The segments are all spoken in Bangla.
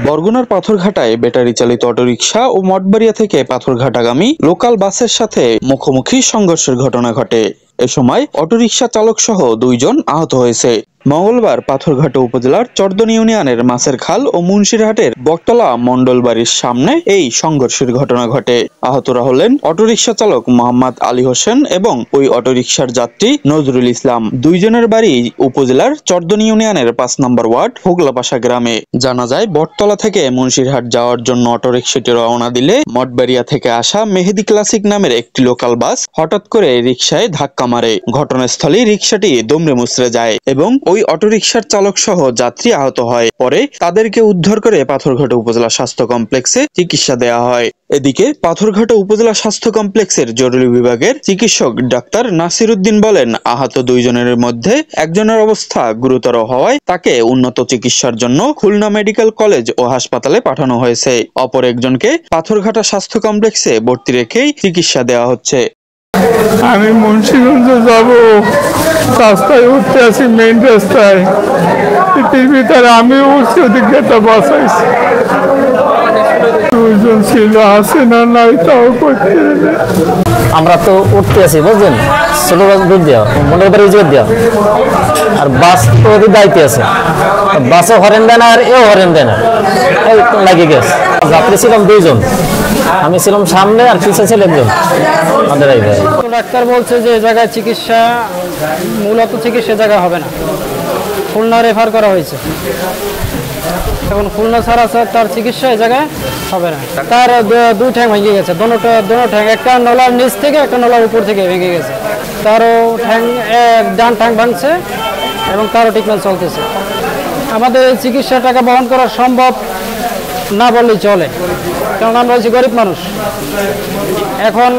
বরগুনার পাথরঘাটায় ব্যাটারি চালিত অটোরিকশা ও মঠবাড়িয়া থেকে পাথরঘাটাগামী লোকাল বাসের সাথে মুখোমুখি সংঘর্ষের ঘটনা ঘটে। এ সময় অটোরিকশা চালক সহ 2 জন আহত হয়েছে। মঙ্গলবার পাথরঘাটা উপজেলার চরদনি ইউনিয়নের মাছের খাল ও মুন্সিরহাটের বটতলা মন্ডল বাড়ির সামনে এই সংঘর্ষের ঘটনা ঘটে। আহতরা হলেন অটোরিকশা চালক মোহাম্মদ আলী হোসেন এবং ওই অটোরিকশার যাত্রী নজরুল ইসলাম। 2 জনের বাড়ি উপজেলার চরদনি ইউনিয়নের 5 নম্বর ওয়ার্ড হোগলাপাশা গ্রামে। জানা যায় বটতলা থেকে মুন্সিরহাট যাওয়ার জন্য অটোরিকশাটি রওনা দিলে মঠবাড়িয়া থেকে আসা মেহেদি ক্লাসিক নামের একটি লোকাল বাস হঠাৎ করে রিকশায় ধাক্কা মারে। ঘটনাস্থলে রিকশাটি দুমড়ে মুচড়ে যায় এবং ওই অটোরিকশার চালক সহ যাত্রী আহত হয়। পরে তাদেরকে উদ্ধার করে পাথরঘাটা উপজেলা স্বাস্থ্য কমপ্লেক্সে চিকিৎসা দেওয়া হয়। এদিকে পাথরঘাটা উপজেলা স্বাস্থ্য কমপ্লেক্সের জরুরি বিভাগের চিকিৎসক ডাক্তার নাসির উদ্দিন বলেন, আহত 2 জনের মধ্যে একজনের অবস্থা গুরুতর হওয়ায় তাকে উন্নত চিকিৎসার জন্য খুলনা মেডিকেল কলেজ ও হাসপাতালে পাঠানো হয়েছে। অপর একজনকে পাথরঘাটা স্বাস্থ্য কমপ্লেক্সে ভর্তি রেখেই চিকিৎসা দেওয়া হচ্ছে। আমি মুন্সিগঞ্জ যাব, রাস্তায় উঠতে আছি, মেইন রাস্তায়। এটির ভিতরে আমি উঠছি, ওদিক গেটটা বসাইছি। 2 জন ছিল, আসে না নাই তাও করতে। আমরা তো উঠতে আছি, বুঝলেন, ষোলো দূর দেওয়া মনের বাড়ি জোর দেওয়া, আর বাস তো ওদের দায়িত্বে আছে। বাসও হরেন দেয় না আর এও হরেন দেয় না, লাগে গেছে। যাত্রী ছিলাম 2 জন, আমি ছিলাম সামনে আর পিছনে ছিল 1 জন। ডাক্তার বলছে যে জায়গায় চিকিৎসা মূলত চিকিৎসা জায়গা হবে না, খুলনা রেফার করা হয়েছে। এখন খুলনা ছাড়া তার চিকিৎসা এই জায়গায় হবে না। তার 2 ঠ্যাং ভেঙে গেছে, দোনো ঠ্যাং, একটা নলার নিচ থেকে একটা নলার উপর থেকে ভেঙে গেছে। তারও ঠ্যাং, ডান ঠ্যাং ভাঙছে এবং তারও ট্রিটমেন্ট চলতেছে। আমাদের এই চিকিৎসা টাকা বহন করা সম্ভব না বললেই চলে, কারণ আমরা হচ্ছি গরিব মানুষ। এখন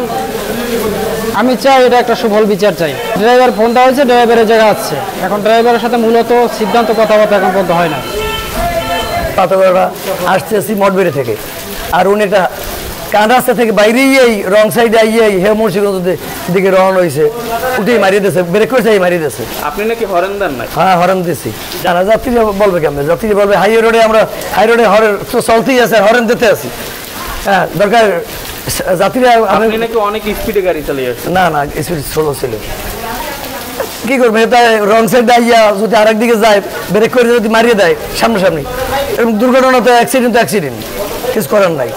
আমি চাই এটা একটা সুফল বিচার চাই। ড্রাইভার ফোন দেওয়া হয়েছে, ড্রাইভারের জায়গা আছে। এখন ড্রাইভারের সাথে মূলত সিদ্ধান্ত কথাবার্তা এখন পর্যন্ত হয় না। পাথরঘাটা আসতেছি মঠবাড়ি থেকে, আর উনি একটা কান রাস্তা থেকে বাইরেই রং সাইডে আইয়েই হে মুন্সিগঞ্জ দিকে রওনা হয়েছে, উঠেই মারিয়ে দিয়েছে, ব্রেক করেছে, মারিয়ে দিয়েছে। আপনি নাকি হরেন দেন না? হ্যাঁ, হরেন দিয়েছি। জানা যাত্রী বলবে কেমন, যাত্রী বলবে হাই রোডে, আমরা হাই রোডে হরেন চলতেই আছে, হরেন দিতে আছি। হ্যাঁ, দরকার যাত্রীরা। আপনি নাকি অনেক স্পিডে গাড়ি চালিয়ে আসছেন? না না, স্পিড স্লো ছিল। কি করবে, এটা রং সাইড আইয়া যদি আরেক দিকে যায়, ব্রেক করে যদি মারিয়ে দেয় সামনাসামনি, এরকম দুর্ঘটনা তো অ্যাক্সিডেন্ট কিছু করার নাই।